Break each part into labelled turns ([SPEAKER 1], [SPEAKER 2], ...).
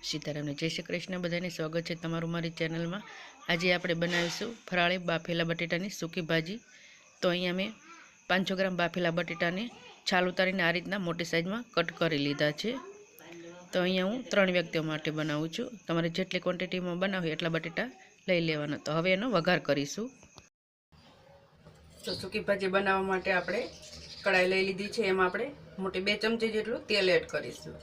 [SPEAKER 1] સીતારામને જય શ્રી કૃષ્ણ બધાને સ્વાગત છે તમારું મારી ચેનલમાં। આજે આપણે બનાવીશું ફરાળી બાફેલા બટેટાની સૂકી ભાજી। તો અહીંયા મેં 500 ગ્રામ બાફેલા બટેટાને છાલ ઉતારીને આ રીતના મોટી સાઈઝમાં કટ કરી લીધા છે। તો અહીંયા હું 3 વ્યક્તિઓ માટે બનાવું છું। તમારે જેટલી ક્વોન્ટિટીમાં બનાવો એટલા બટેટા લઈ લેવાના। તો હવે એનો વઘાર કરીશું। તો સૂકી ભાજી બનાવવા માટે આપણે કઢાઈ લઈ લીધી છે। એમાં આપણે મોટી 2 ચમચી જેટલું તેલ એડ કરીશું।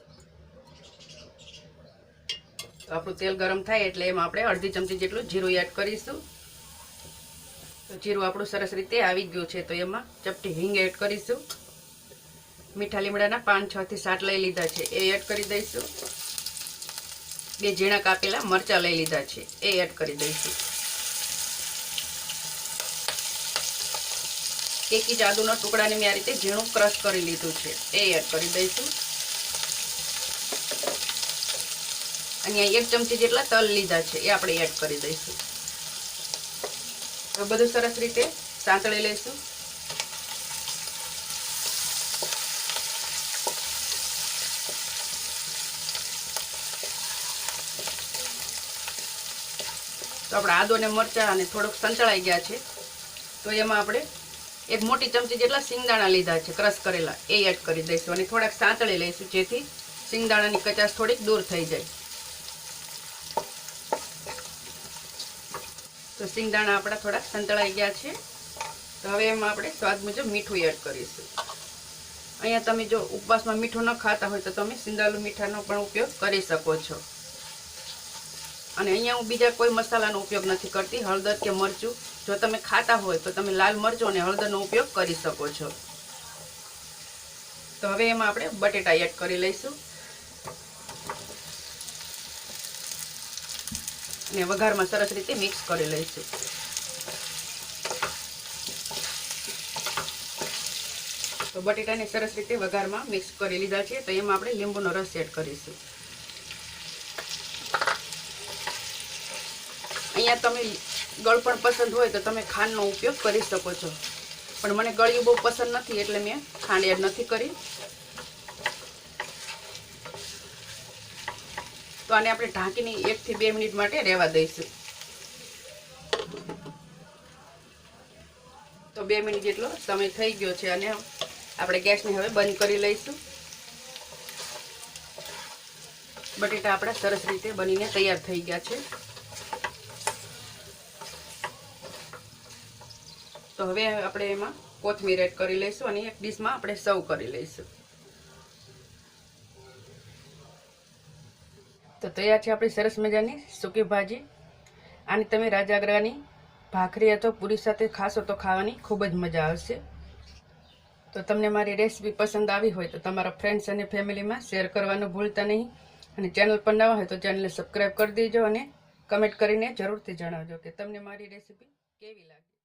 [SPEAKER 1] तो આપણું તેલ ગરમ થાય એટલે એમાં આપણે અડધી ચમચી જેટલું જીરું એડ કરીશું। તો જીરું આપણું સરસ રીતે આવી ગયું છે। તો એમાં ચપટી હિંગ એડ કરીશું। મીઠા લીમડાના 5 6 થી 7 લઈ લીધા છે એ એડ કરી દઈશું। 2 ઝીણા કાપેલા મરચાં લઈ લીધા છે એ એડ કરી દઈશું। એક ઇંચ આદુના ટુકડાને મેં આ રીતે ઝીણું ક્રશ કરી લીધું છે એ એડ કરી દઈશું। અને 1 ચમચી જેટલા તલ લીધા છે એ આપણે એડ કરી દઈશું। હવે બધું સરસ રીતે સાંતળી લઈશું। તો આપણે આદુ અને મરચાં અને થોડુંક સંતળાઈ ગયા છે। તો એમાં આપણે 1 મોટી ચમચી જેટલા સિંગદાણા લીધા છે ક્રશ કરેલા એ એડ કરી દઈશું અને થોડાક સાંતળી લઈશું જેથી સિંગદાણાની કચાશ થોડીક દૂર થઈ જાય। तो सिंगदाणा अपना थोड़ा संतळाई गया है। तो हवे एमां आपणे स्वाद मुजब मीठुं एड करीशुं। अहींया तमे जो उपवास में मीठुं न खाता होय तो तमे सिंदालू मीठानो पण उपयोग करी शको छो। अने अहींया हूँ बीजा कोई मसालानो उपयोग नथी करती। हळदर के मरचुं जो तमे खाता होय तो तमे लाल मरचुं अने हळदरनो उपयोग करी शको छो। तो हवे एमां आपणे बटेटा एड करी लईशुं ने वघार में सरस रीते मिक्स कर लईशुं। तो बटेटा ने सरस रीते वघार में मिक्स कर लीधा है। तो एमां आपणे લીંબુનો रस एड करीशुं। अहींया तमे गळपण पसंद होय तो तमे खांडनो उपयोग करी शको छो, पण मने गळ्युं बहु पसंद नथी एटले मैं खांड एड नथी करी। तो आने आपणे ढांकीने 1 થી 2 मिनिट माटे रहेवा दईशुं। तो 2 मिनिट जेटलो समय थई गयो छे अने आपणे गैसने हवे बंध करी लईशुं। बटेटा आपणा सरस रीते बनीने तैयार थई गया छे। तो हवे आपणे एमां कोथमीर एड करी लईशुं अने एक डिशमां आपणे सर्व करी लईशुं। तो तैयार है अपनी सरस मजानी सूकी भाजी। आनी तमे राजागरानी भाखरी अथवा पूरी साथे खाशो तो खावानी खूब ज मजा आवशे। तो तमने मारी रेसिपी पसंद आवी होय तो तमारा फ्रेंड्स अने फेमिली में शेर करवानुं भूलता नहीं। अने चेनल पर नवा होय तो चेनल सब्सक्राइब कर दीजो अने कमेंट करीने जरूरथी जणावजो के तमने मारी रेसिपी केवी लागी।